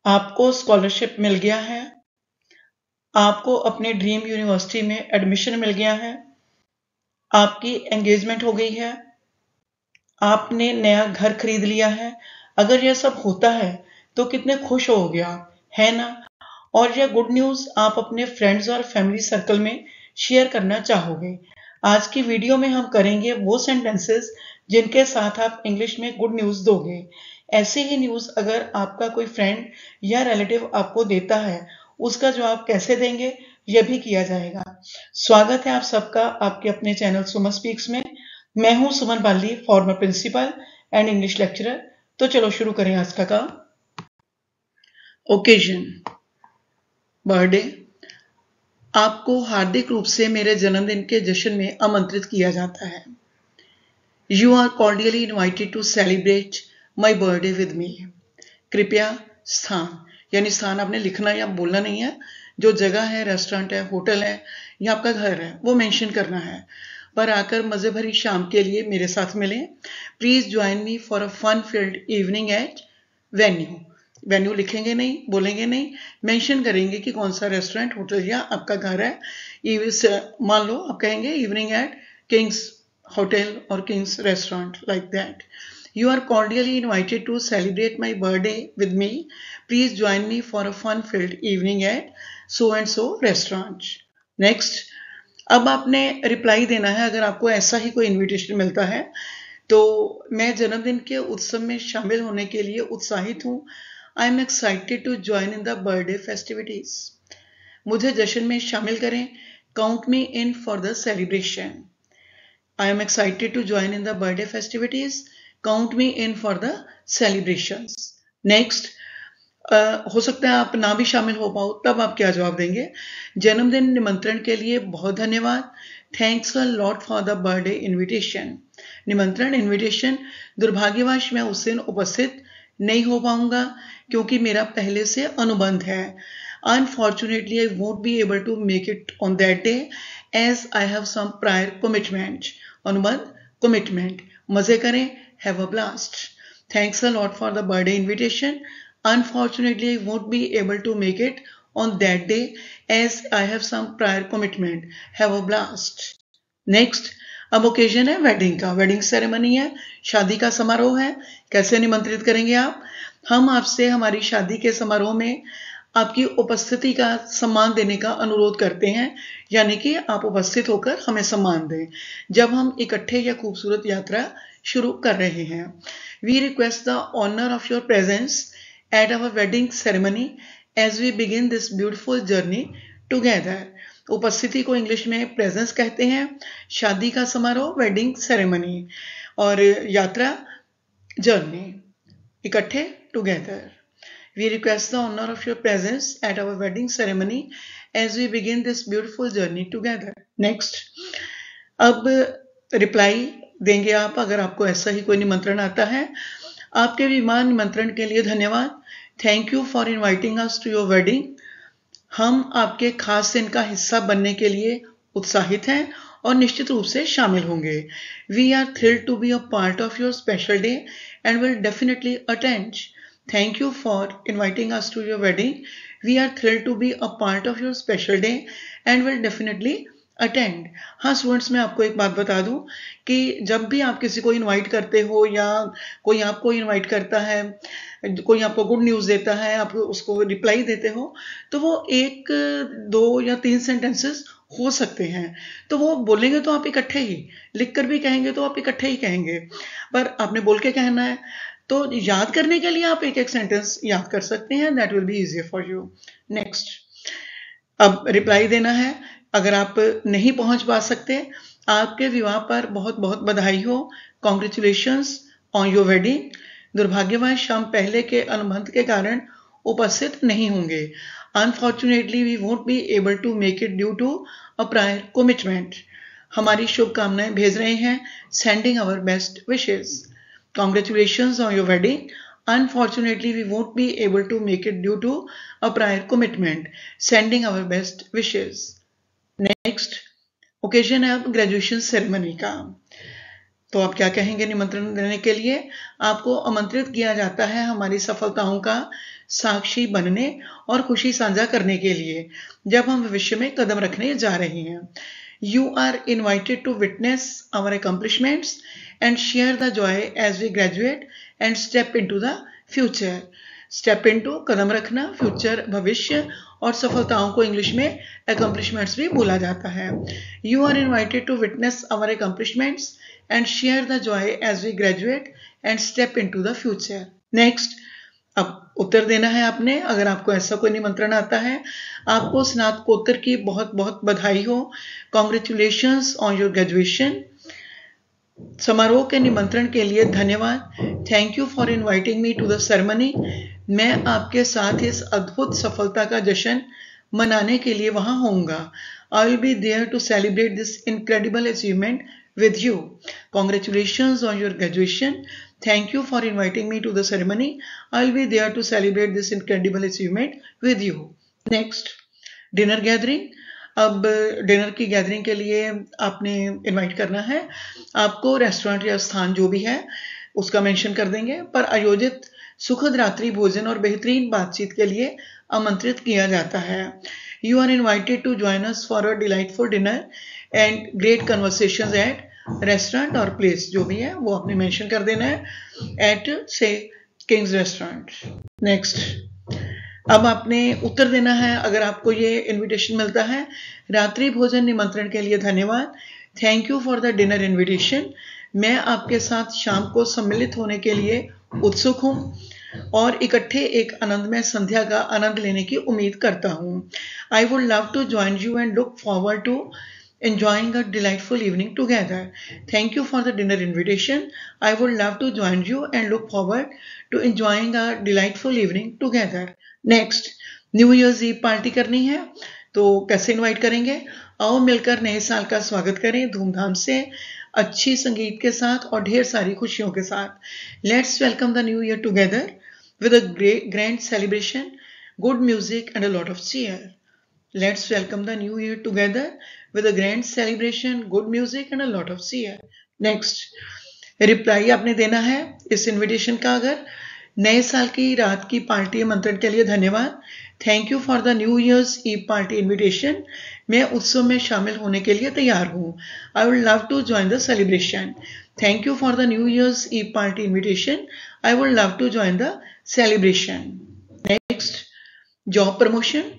आपको स्कॉलरशिप मिल गया है, आपको अपने ड्रीम यूनिवर्सिटी में एडमिशन मिल गया है, आपकी एंगेजमेंट हो गई है, आपने नया घर खरीद लिया है। अगर यह सब होता है तो कितने खुश होगे आप, है ना? और यह गुड न्यूज आप अपने फ्रेंड्स और फैमिली सर्कल में शेयर करना चाहोगे। आज की वीडियो में हम करेंगे वो सेंटेंसेस जिनके साथ आप इंग्लिश में गुड न्यूज दोगे। ऐसे ही न्यूज अगर आपका कोई फ्रेंड या रिलेटिव आपको देता है, उसका जवाब कैसे देंगे यह भी किया जाएगा। स्वागत है आप सबका आपके अपने चैनल सुमन स्पीक्स में। मैं हूं Suman Bali, former principal and English lecturer. तो चलो शुरू करें आज का काम। Occasion, birthday. आपको हार्दिक रूप से मेरे जन्मदिन के जश्न में आमंत्रित किया जाता है। You are cordially invited to celebrate my birthday with me. कृपया स्थान, यानी स्थान आपने लिखना या बोलना नहीं है। जो जगह है, रेस्टोरेंट है, होटल है या आपका घर है, वो मेंशन करना है। पर आकर मजे भरी शाम के लिए मेरे साथ मिलें। Please join me for a fun filled evening at venue. Venue लिखेंगे नहीं, बोलेंगे नहीं, मेंशन करेंगे कि कौन सा रेस्टोरेंट, होटल या आपका घर है। मान लो आप कहेंगे इवनिंग एट किंग्स होटल और Kings restaurant, like that. You are cordially invited to celebrate my birthday with me. Please join me for a fun-filled evening at so and so restaurant. Next, अब आपने reply देना है। अगर आपको ऐसा ही कोई invitation मिलता है तो मैं जन्मदिन के उत्सव में शामिल होने के लिए उत्साहित हूँ। I am excited to join in the birthday festivities. मुझे जश्न में शामिल करें। Count me in for the celebration. I am excited to join in the birthday festivities. Count me in for the celebrations. Next, हो सकता है आप ना भी शामिल हो पाओ, तब आप क्या जवाब देंगे? जन्मदिन निमंत्रण के लिए बहुत धन्यवाद। Thanks a lot for the birthday invitation. निमंत्रण, इनविटेशन। दुर्भाग्यवश मैं उस दिन उपस्थित नहीं हो पाऊंगा क्योंकि मेरा पहले से अनुबंध है। Unfortunately, I won't be able to make it on that day as I have some prior commitment. अनुबंध, commitment. मजे करें, have a blast. Thanks a lot for the birthday invitation. Unfortunately, I won't be able to make it on that day as I have some prior commitment. Have a blast. Next, अब occasion है wedding का। Wedding ceremony है, शादी का समारोह है। कैसे निमंत्रित करेंगे आप? हम आपसे हमारी शादी के समारोह में आपकी उपस्थिति का सम्मान देने का अनुरोध करते हैं, यानी कि आप उपस्थित होकर हमें सम्मान दें जब हम इकट्ठे या खूबसूरत यात्रा शुरू कर रहे हैं। We request the honour of your presence at our wedding ceremony as we begin this beautiful journey together. उपस्थिति को इंग्लिश में प्रेजेंस कहते हैं, शादी का समारोह वेडिंग सेरेमनी, और यात्रा जर्नी, इकट्ठे together. We request the honor of your presence at our wedding ceremony as we begin this beautiful journey together. Next, अब रिप्लाई देंगे आप अगर आपको ऐसा ही कोई निमंत्रण आता है। आपके विमान निमंत्रण के लिए धन्यवाद। Thank you for inviting us to your wedding. हम आपके खास दिन का हिस्सा बनने के लिए उत्साहित हैं और निश्चित रूप से शामिल होंगे। We are thrilled to be a part of your special day and will definitely attend. Thank you for inviting us to your wedding. We are thrilled to be a part of your special day and will definitely attend. हाँ students, मैं आपको एक बात बता दूं कि जब भी आप किसी को इनवाइट करते हो या कोई आपको इनवाइट करता है, कोई आपको गुड न्यूज़ देता है, आप उसको रिप्लाई देते हो, तो वो 1, 2 या 3 सेंटेंसेस हो सकते हैं। तो वो बोलेंगे तो आप इकट्ठे ही, लिखकर भी कहेंगे तो आप इकट्ठे ही कहेंगे, पर आपने बोल के कहना है। तो याद करने के लिए आप एक एक सेंटेंस याद कर सकते हैं। That will be easier for you. Next, अब रिप्लाई देना है। अगर आप नहीं पहुंच पा सकते, आपके विवाह पर बहुत बहुत बधाई हो। Congratulations on your wedding. दुर्भाग्यवश हम पहले के अनुबंध के कारण उपस्थित नहीं होंगे। Unfortunately we won't be able to make it due to a prior commitment. हमारी शुभकामनाएं भेज रहे हैं। Sending our best wishes. Congratulations on your wedding. Unfortunately, we won't be able to make it due to a prior commitment. Sending our best wishes. Next, occasion है अब graduation ceremony का। तो आप क्या कहेंगे निमंत्रण देने के लिए? आपको आमंत्रित किया जाता है हमारी सफलताओं का साक्षी बनने और खुशी साझा करने के लिए जब हम भविष्य में कदम रखने जा रहे हैं। You are invited to witness our accomplishments and share the joy as we graduate and step into the future. Step into कदम रखना, future भविष्य, और सफलताओं को इंग्लिश में accomplishments भी बोला जाता है। You are invited to witness our accomplishments and share the joy as we graduate and step into the future. Next, अब उत्तर देना है आपने। अगर आपको ऐसा कोई निमंत्रण आता है, आपको स्नातकोत्तर की बहुत बहुत बधाई हो। Congratulations on your graduation. समारोह के निमंत्रण के लिए धन्यवाद। Thank you for inviting me to the ceremony. मैं आपके साथ इस अद्भुत सफलता का जश्न मनाने के लिए वहां होऊंगा। I will be there to celebrate this incredible achievement with you. Congratulations on your graduation. Thank you for inviting me to the ceremony. I'll be there to celebrate this incredible achievement with you. Next, dinner gathering. अब dinner की gathering के लिए आपने invite करना है। आपको restaurant या स्थान जो भी है उसका मेंशन कर देंगे, पर आयोजित सुखद रात्रि भोजन और बेहतरीन बातचीत के लिए आमंत्रित किया जाता है। You are invited to join us for a delightful dinner and great conversations at restaurant और प्लेस जो भी है वो आपने मेंशन कर देना है एट से किंग्स रेस्टोरेंट। नेक्स्ट, अब आपने उत्तर देना है अगर आपको ये इनविटेशन मिलता है। रात्रि भोजन निमंत्रण के लिए धन्यवाद। Thank you for the dinner invitation. मैं आपके साथ शाम को सम्मिलित होने के लिए उत्सुक हूँ और इकट्ठे एक आनंदमय संध्या का आनंद लेने की उम्मीद करता हूँ। I would love to join you and look forward to enjoying a delightful evening together. Thank you for the dinner invitation. I would love to join you and look forward to enjoying a delightful evening together. Next, new year's eve party करनी है तो कैसे invite करेंगे? आओ मिलकर नए साल का स्वागत करें धूमधाम से, अच्छी संगीत के साथ और ढेर सारी खुशियों के साथ। Let's welcome the new year together with a grand celebration, good music and a lot of cheer. Let's welcome the new year together with a grand celebration, good music and a lot of cheer. Next, reply आपने देना है इस invitation का। अगर नए साल की रात की पार्टी आमंत्रण के लिए धन्यवाद। Thank you for the new year's eve party invitation. मैं उत्सव में शामिल होने के लिए तैयार हूँ। I would love to join the celebration. Thank you for the new year's eve party invitation. I would love to join the celebration. Next, job promotion.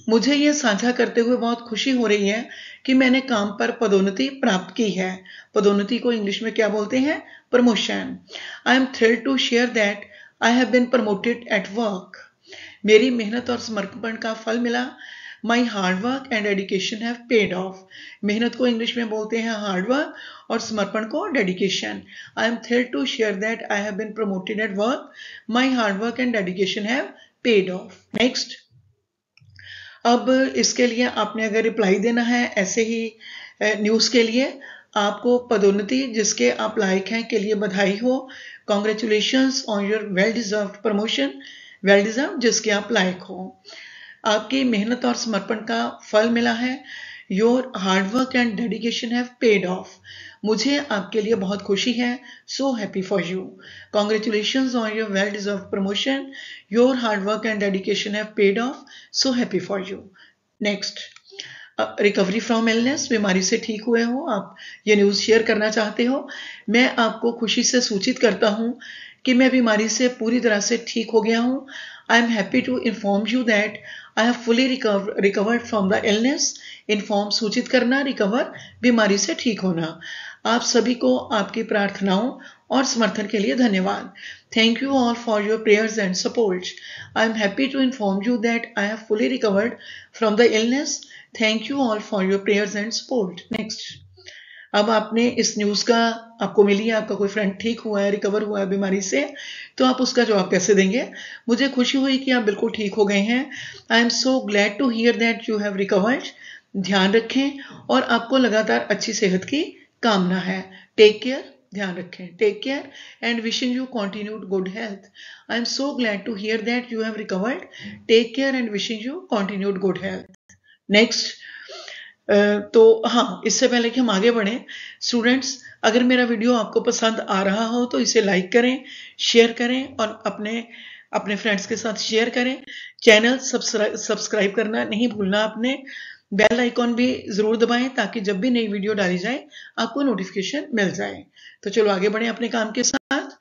मुझे ये साझा करते हुए बहुत खुशी हो रही है कि मैंने काम पर पदोन्नति प्राप्त की है। पदोन्नति को इंग्लिश में क्या बोलते हैं? Promotion. I am thrilled to share that I have been promoted at work. मेरी मेहनत और समर्पण का फल मिला। My hard work and dedication have paid off. मेहनत को इंग्लिश में बोलते हैं हार्ड वर्क और समर्पण को dedication. I am thrilled to share that I have been promoted at work. My hard work and dedication have paid off. Next, अब इसके लिए आपने अगर रिप्लाई देना है ऐसे ही न्यूज़ के लिए, आपको पदोन्नति जिसके आप लायक हैं के लिए बधाई हो। Congratulations on your well deserved promotion. Well deserved जिसके आप लायक हो। आपकी मेहनत और समर्पण का फल मिला है। Your hard work and dedication have paid of. मुझे आपके लिए बहुत खुशी है। So happy for you. Congratulations on your well deserved promotion. Your hard work and dedication have paid of. So happy for you. Next, recovery from illness. बीमारी से ठीक हुए हो, आप ये न्यूज़ शेयर करना चाहते हो। मैं आपको खुशी से सूचित करता हूँ कि मैं बीमारी से पूरी तरह से ठीक हो गया हूँ। I am happy to inform you that I have fully recovered from the illness. Inform सूचित करना, रिकवर बीमारी से ठीक होना। आप सभी को आपकी प्रार्थनाओं और समर्थन के लिए धन्यवाद। Thank you all for your prayers and support. I am happy to inform you that I have fully recovered from the illness. Thank you all for your prayers and support. Next, अब आपने इस news का आपको मिली है, आपका कोई friend ठीक हुआ है, रिकवर हुआ है बीमारी से, तो आप उसका जवाब कैसे देंगे? मुझे खुशी हुई कि आप बिल्कुल ठीक हो गए हैं। I am so glad to hear that you have recovered. ध्यान रखें और आपको लगातार अच्छी सेहत की कामना है। टेक केयर, ध्यान रखें। Take care and wishing you continued good health. I am so glad to hear that you have recovered. Take care and wishing you continued good health. Next, तो हाँ, इससे पहले कि हम आगे बढ़ें, स्टूडेंट्स, अगर मेरा वीडियो आपको पसंद आ रहा हो तो इसे लाइक करें, शेयर करें और अपने फ्रेंड्स के साथ शेयर करें। चैनल सब्सक्राइब करना नहीं भूलना आपने। बेल आइकॉन भी जरूर दबाएं ताकि जब भी नई वीडियो डाली जाए आपको नोटिफिकेशन मिल जाए। तो चलो आगे बढ़ें अपने काम के साथ।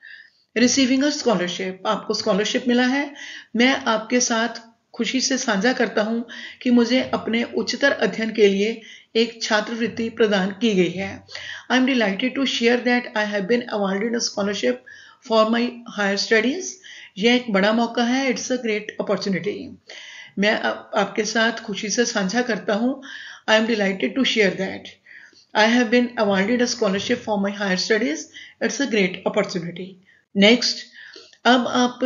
रिसीविंग अ स्कॉलरशिप, आपको स्कॉलरशिप मिला है। मैं आपके साथ खुशी से साझा करता हूं कि मुझे अपने उच्चतर अध्ययन के लिए एक छात्रवृत्ति प्रदान की गई है। I am delighted to share that I have been awarded a scholarship for my higher studies. यह एक बड़ा मौका है, इट्स अ ग्रेट अपॉर्चुनिटी। मैं आपके साथ खुशी से साझा करता हूं, I am delighted to share that I have been awarded a scholarship for my higher studies, it's a great opportunity. Next, अब आप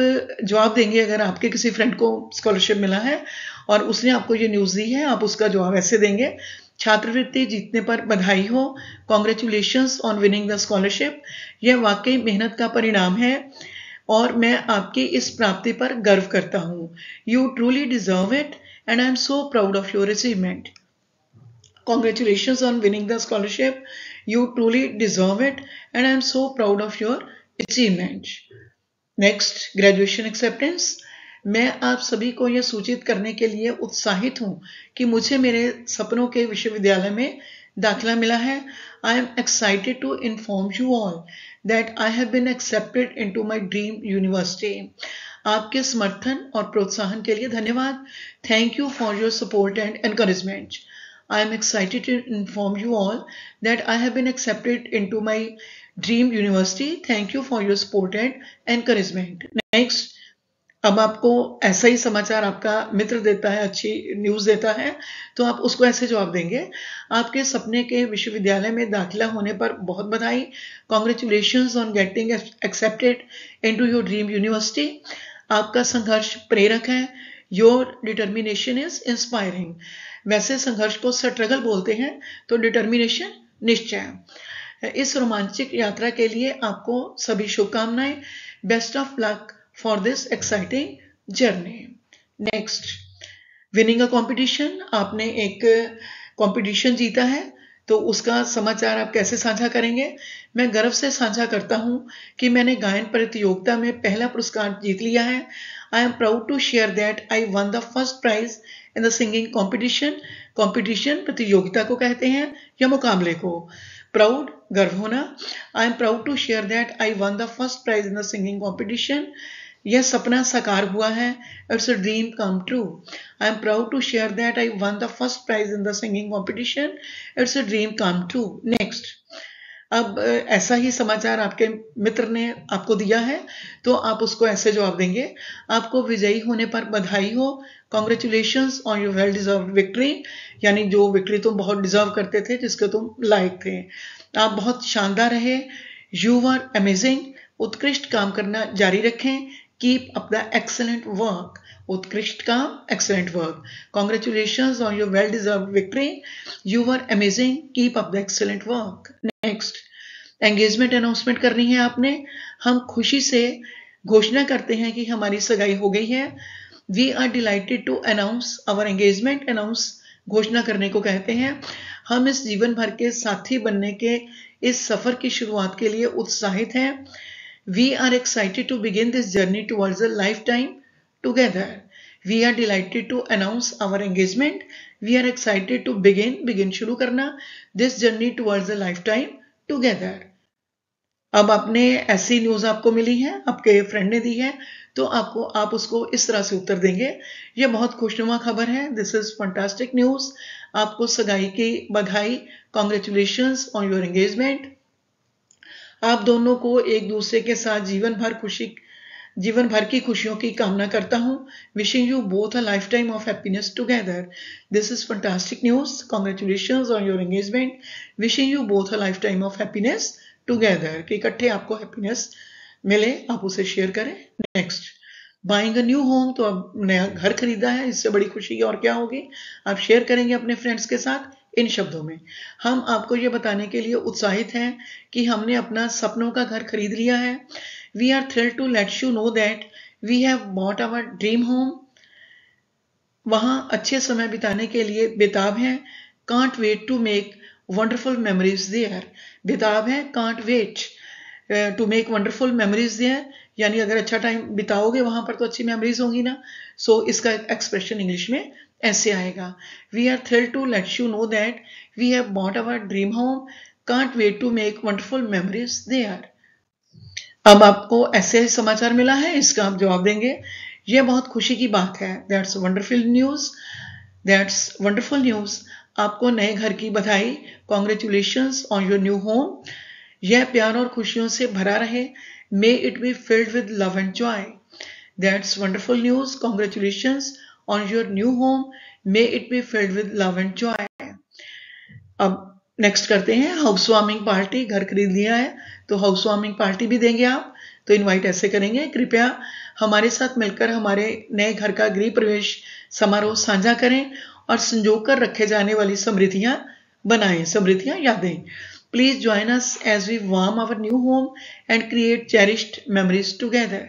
जवाब देंगे अगर आपके किसी फ्रेंड को स्कॉलरशिप मिला है और उसने आपको ये न्यूज़ दी है, आप उसका जवाब ऐसे देंगे: छात्रवृत्ति जीतने पर बधाई हो, congratulations on winning the scholarship. यह वाकई मेहनत का परिणाम है और मैं आपकी इस प्राप्ति पर गर्व करता हूँ। You truly deserve it and I am so proud of your achievement. Congratulations on winning the scholarship. You truly deserve it and I am so proud of your achievement. Next, graduation acceptance. मैं आप सभी को यह सूचित करने के लिए उत्साहित हूं कि मुझे मेरे सपनों के विश्वविद्यालय में दाखिला मिला है। I am excited to inform you all that I have been accepted into my dream university. आपके समर्थन और प्रोत्साहन के लिए धन्यवाद। Thank you for your support and encouragement. I am excited to inform you all that I have been accepted into my dream university. Thank you for your support and encouragement. Next, अब आपको ऐसा ही समाचार आपका मित्र देता है, अच्छी news देता है, तो आप उसको ऐसे जवाब देंगे: आपके सपने के विश्वविद्यालय में दाखिला होने पर बहुत बधाई। Congratulations on getting accepted into your dream university. आपका संघर्ष प्रेरक है। Your determination is inspiring. वैसे संघर्ष को स्ट्रगल बोलते हैं, तो डिटर्मिनेशन निश्चय। इस रोमांचक यात्रा के लिए आपको सभी शुभकामनाएं। Best of luck for this exciting journey. Next, winning a competition. आपने एक कंपटीशन जीता है, तो उसका समाचार आप कैसे साझा करेंगे? मैं गर्व से साझा करता हूं कि मैंने गायन प्रतियोगिता में पहला पुरस्कार जीत लिया है। I am proud to share that I won the first prize in the singing competition. Competition प्रतियोगिता को कहते हैं या मुकाबले को। प्राउड, गर्व होना। I am proud to share that I won the first prize in the singing competition. यह सपना साकार हुआ है। It's a dream come true. I am proud to share that I won the first prize in the singing competition. It's a dream come true. Next, अब ऐसा ही समाचार आपके मित्र ने आपको दिया है, तो आप उसको ऐसे जवाब देंगे: आपको विजयी होने पर बधाई हो। Congratulations on your well deserve victory. यानी जो विक्ट्री तुम बहुत डिजर्व करते थे, जिसके तुम लायक थे। आप बहुत शानदार रहे। You are amazing. उत्कृष्ट काम करना जारी रखें। Keep up the excellent work. उत्कृष्ट काम, excellent work. Congratulations on your well deserve victory. You are amazing. Keep up the excellent work. Next, engagement announcement करनी है आपने। हम खुशी से घोषणा करते हैं कि हमारी सगाई हो गई है। We are delighted to announce our engagement. Announce घोषणा करने को कहते हैं। हम इस जीवन भर के साथी बनने के इस सफर की शुरुआत के लिए उत्साहित हैं। We are excited to begin this journey towards a lifetime together. We are delighted to announce our engagement. We are excited to begin शुरू करना, this journey towards a lifetime together. अब आपने ऐसी news आपको मिली है, आपके friend ने दी है, तो आप उसको इस तरह से उत्तर देंगे: यह बहुत खुशनुमा खबर है। This is fantastic news. आपको सगाई की बधाई। Congratulations on your engagement. आप दोनों को एक दूसरे के साथ जीवन भर की खुशियों की कामना करता हूं। Wishing you both a life time of happiness together. This is fantastic news. Congratulations on your engagement. Wishing you both a life time of happiness together. कि इकट्ठे आपको हैप्पीनेस मिले, आप उसे शेयर करें। Next, buying a new home. तो अब नया घर खरीदा है, इससे बड़ी खुशी और क्या होगी? आप शेयर करेंगे अपने फ्रेंड्स के साथ इन शब्दों में: हम आपको यह बताने के लिए उत्साहित हैं कि हमने अपना सपनों का घर खरीद लिया है। We are thrilled to let you know that we have bought our dream home. वहां अच्छे समय बिताने के लिए बेताब हैं। Can't wait to make wonderful memories there. बेताब है can't wait to make wonderful memories there, यानी अगर अच्छा टाइम बिताओगे वहां पर तो अच्छी मेमोरीज होंगी ना। सो इसका एक्सप्रेशन इंग्लिश में ऐसे आएगा, we are thrilled to let you know that we have bought our dream home, can't wait to make wonderful memories there. अब आपको ऐसे समाचार मिला है, इसका आप जवाब देंगे। यह बहुत खुशी की बात है, that's wonderful news, that's wonderful news. आपको नए घर की बधाई, congratulations on your new home. यह प्यार और खुशियों से भरा रहे, may it be filled with love and Joy. That's wonderful news, congratulations on your new home, may it be filled with love and Joy. अब नेक्स्ट करते हैं, हाउस वार्मिंग पार्टी, घर खरीद लिया है तो हाउस वार्मिंग पार्टी भी देंगे आप। तो इनवाइट ऐसे करेंगे, कृपया हमारे साथ मिलकर हमारे नए घर का गृह प्रवेश समारोह साझा करें और संजोकर रखे जाने वाली समृद्धियां बनाएं, समृद्धियां यादें। Please join us as we warm our new home and create cherished memories together.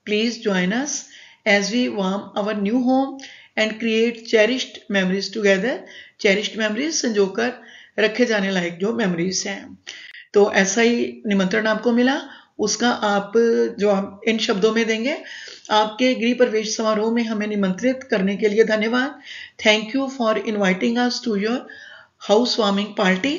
Please join us as we warm our new home and create cherished memories together. Cherished memories संजोकर रखे जाने लायक जो मेमोरीज हैं। तो ऐसा ही निमंत्रण आपको मिला, उसका आप जो हम इन शब्दों में देंगे, आपके गृह प्रवेश समारोह में हमें निमंत्रित करने के लिए धन्यवाद। Thank you for inviting us to your housewarming party.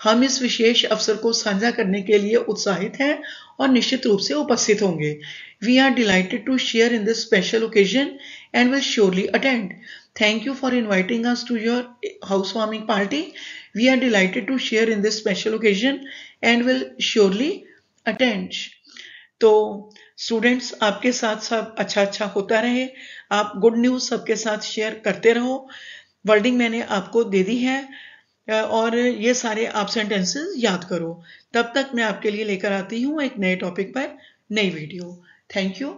हम इस विशेष अवसर को साझा करने के लिए उत्साहित हैं और निश्चित रूप से उपस्थित होंगे। We are delighted to share in this special occasion and will surely attend. Thank you for inviting us to your housewarming party. We are delighted to share in this special occasion and will surely attend. तो students, आपके साथ सब अच्छा होता रहे, आप good news सबके साथ शेयर करते रहो। वर्डिंग मैंने आपको दे दी है और ये सारे आप सेंटेंसेस याद करो। तब तक मैं आपके लिए लेकर आती हूँ एक नए टॉपिक पर नई वीडियो। Thank you.